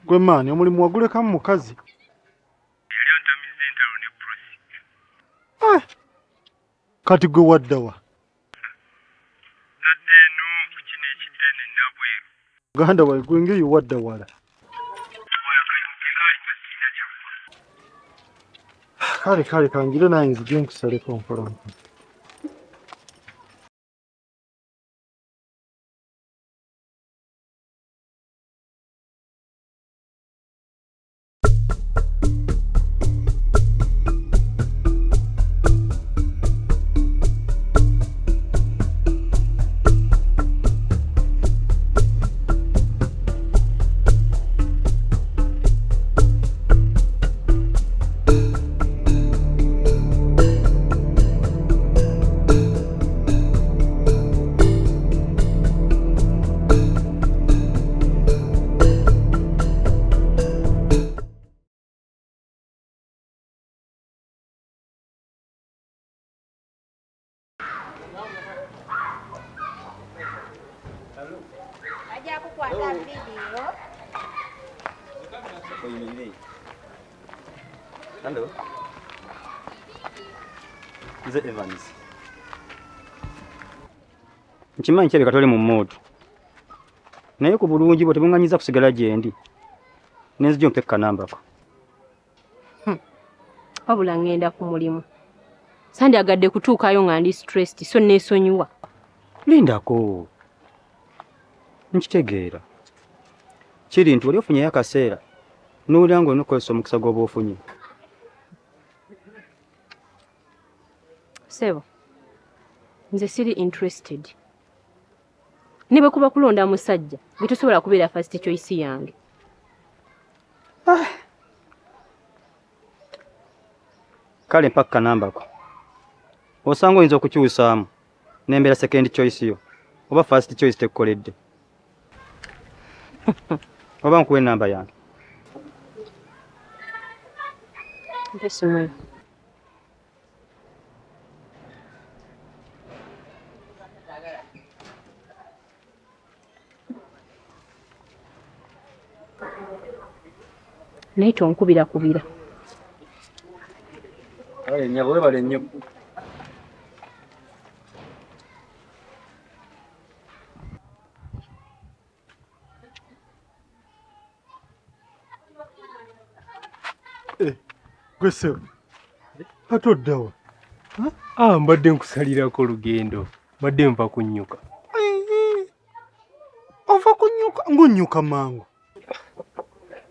Gwe maani omulimu waguleka mu mukazi. Yali antamiza Entalo ne Bruce. Kati gwe wadda wa? Nadde eno ku kino ekidene nabweru. Ganda wawe gwe ngeyo wadda wala. Wayakayuke kali nga sirina kyakkola. Kale kangire naye nzije nkusaleko nkola. Hello. Nze Evans. Nkimanyi kyebeka toli mu mmoto. Naye ku bulungi bwe tebunganyiza kusigala gye ndi. Nenzija ompe kanambako. Wabula ngenda ku mulimu. Sandyagadde kutuukayo nga ndi stressed so neesonyiwa. Lindako. Nkitegeera. Kiri nti wali ofunyeyo akaseera. N'olya ng'onokozesa omukisa gw'oba ofunye. Sebo, nze siri interested. Nibe kuba kulonda musajja, gwe tosobola kubeera first choice yange. Kale mpaka nambako. Osanga oyinza okukyusaamu n'embeera second choice yo oba first choice tekukoledde. Oba nkuwe namba yange. Mpesumwe. Naye tonkubira. Kale nnyabo webale nnyo. Gwe Sebo. Atoddawa. Mbadde nkusalirako olugendo. Mbadde nva kunnyuka. Ova kunnyuka ng'onnyuka mangu.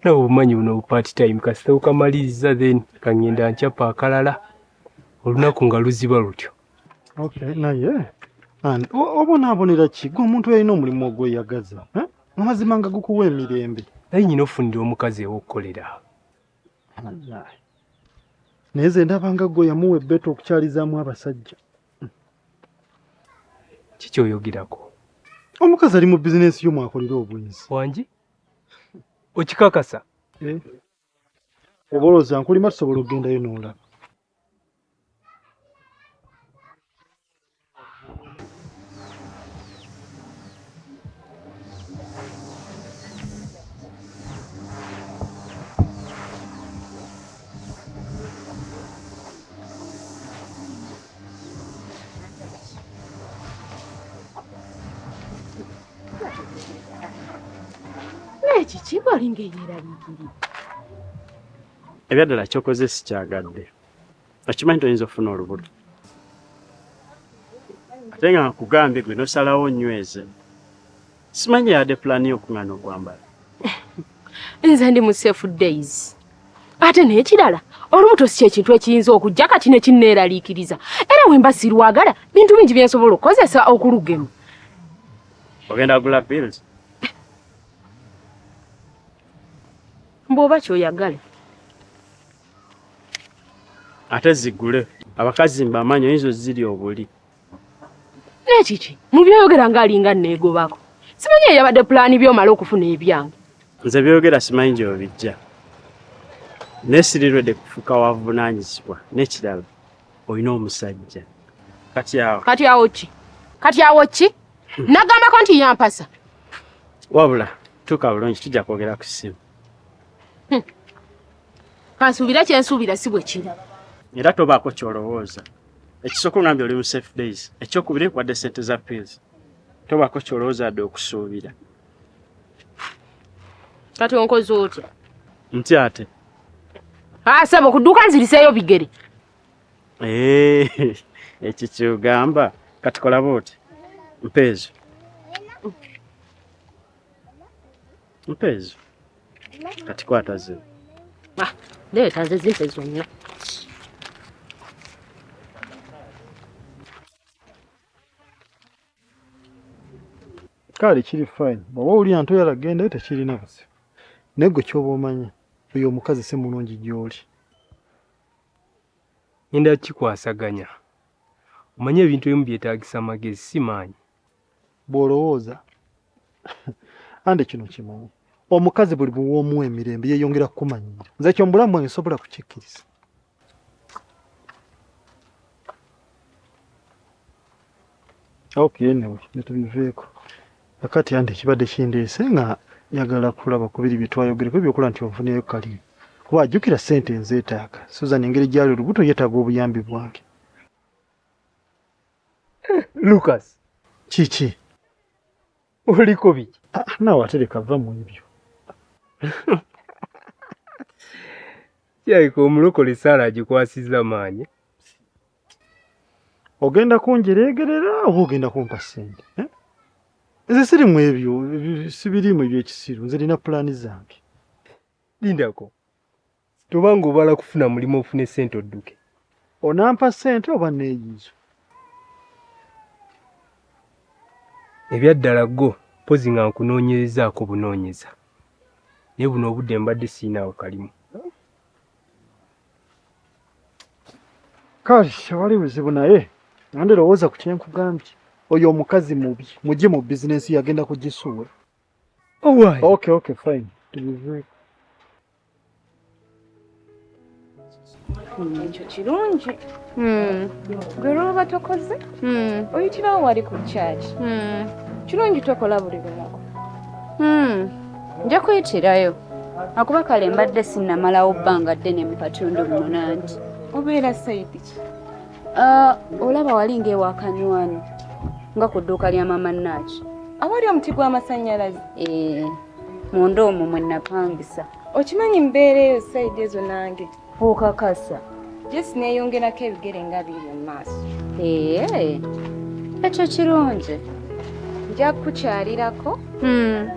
Nawe obumanyi buno part time kasita ukamaliriza then kangenda nkyapa akalala. Olunaku nga luziba lutyo. Okay, naye. Obonaabonera ki? Gwe omuntu yalina omulimu ogweyagaza. Amazima nga gukuwa emirembe. Naye nyina ofunira omukazi ew'okukolera. Naye ze ndabanga gwe yamuwa ebbeta okukyalizaamu abasajja. Kiki oyogerako? Omukazi ali mu bizinesi y'omwakolera obwenzi. Wangi? Okikakasa? Oba olowooza nkulima tusobola okugendayo n'olaba. Kiki balinga eyeraliikiri. Ebyaddala kyokoze sikyagadde. Okimanyi toyinza okufuna olubuto. Ate nga nkugambye gwe nosalawo nyweze. Simanyi yadde pulaani y'okuŋŋaana okwambala. Nze ndi mu safe days. Ate n'ekirala olubuto si ekintu ekiyinza okujja kati ne kinneeraliikiriza. Era we mba sirwagala bintu bingi bye nsobola okukozesa okulugemu. Ogenda kugula pills? Mbw'oba ky'oyagala. Ate zigule. Abakazi mbamanyi oyinza ozirya obuli. N'ekiki mu byoyogera ng'alinga nneegobako. Simanyi eyabadde pulaani by'omala okufuna ebyange. Nze byogera simanyi gy'obijja. Nesirirwedde kufuuka wavunaanyizibwa. N'ekirala olina omusajja. Kati awo ki? Nagambako nti yampasa. Wabula tuuka bulungi tujja kwogera ku ssimu. kansuubira kyensuubira si bwe kiri. Era tobaako kyolowooza. Ekisooka ngambye oli mu safe days. Ekyokubiri kwadde ssente za pills. Tobaako kyolowooza adde okusuubira. Kati onkoze otya? Nti ate? Sebo kudduka nziriseeyo bigere. Ekyo kyogamba. Kati kola bw'oti. Mpeezo. Mpeezo. Kati kwata ze. Leeta nze zimpe zonna. Kale kiri fine. Bw'oba oli antu yalagenda tekirina buzibu. Naye gwe ky'oba omanyi oyo omukazi si mulungi gy'oli. Ngenda kikwasaganya. Omanye ebintu ebimu byetaagisa amagezi si maanyi. Bw'olowooza ande kino kimanyi. Omukazi buli buwoomu emirembe yeeyongera kukumanyira. Nze ky'omubulamu bwange nsobola kukikkiriza. Okay, anyway, netubiveeko. Akati ande kibadde kindeese nga njagala kulaba ku biri bye twayogereko ebyokola nti onfuneyo kalimu. Kuba ajjukira ssente nzeetaaga. Susan engeri gy'ali olubuto yeetaaga obuyambi bwange. Lucas. Kiki? Oliko biki? Naawe atereka va mu ebyo. Yaiko omulokole Saala agikwasizza maanyi. Ogenda kunjereegerera oba ogenda kumpa ssente? Nze sirimu ebyo, sibirimu ebyekisiru, nze nina pulaani zange. Lindako. Tobanga obala kufuna mulimu ofune ssente odduke. Onampa ssente oba neeyizo? Ebyaddala go pozi nga nkunoonyerezaako bunoonyeza. Naye buno obudde mbadde siinaawo kalimu. Kale tewali buzibu naye ande lowooza ku kyenkugambye. Oyo omukazi mubi mugye mu bizinensi yagenda kugisuula. Owaayi. Okay, fine. Tubiveeko. Ekyo kirungi. Gwe lwoba tokoze oyitirawo wali ku kyaki. Kirungi tokola buli lunaku. Nja kuyitirayo akuba kale mbadde sinnamalawo bbanga ddene mu katundu muno nanti. Obeera sayidi ki? Olaba wali ng'ewa kanywani nga ku dduuka lya mama Naaki. Awali omuti gw'amasannyalaze? Munda omwo mwe napangisa. Okimanyi mbeera eyo sayidi ezo nange? Okakasa. Jesi neeyongerako ebigere nga biri mu maaso. Ekyo kirungi. Nja kukyalirako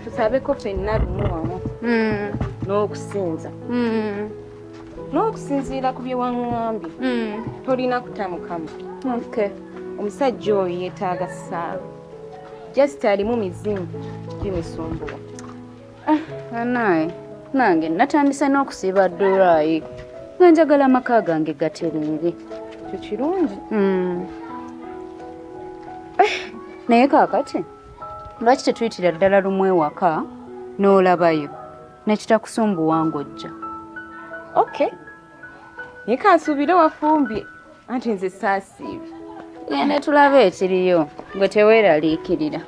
tusabeko ffenna lumu wamu n'okusinza. N'okusinziira ku bye waŋŋambye tolina kutamukamu. Omusajja oyo yeetaaga Saala. Just alimu mizimu gimusumbuwa. Naye nange natandise n'okusiiba ddolaayi nga njagala amaka gange gatereere. Kyo kirungi. Naye kaakati lwaki tetuyitira ddala lumu ewaka n'olabayo nekitakusumbuwa ng'ojja? Okay. Naye kansuubire wafumbye anti nze saasiibye. Genda tulabe ekiriyo gwe teweeraliikirira.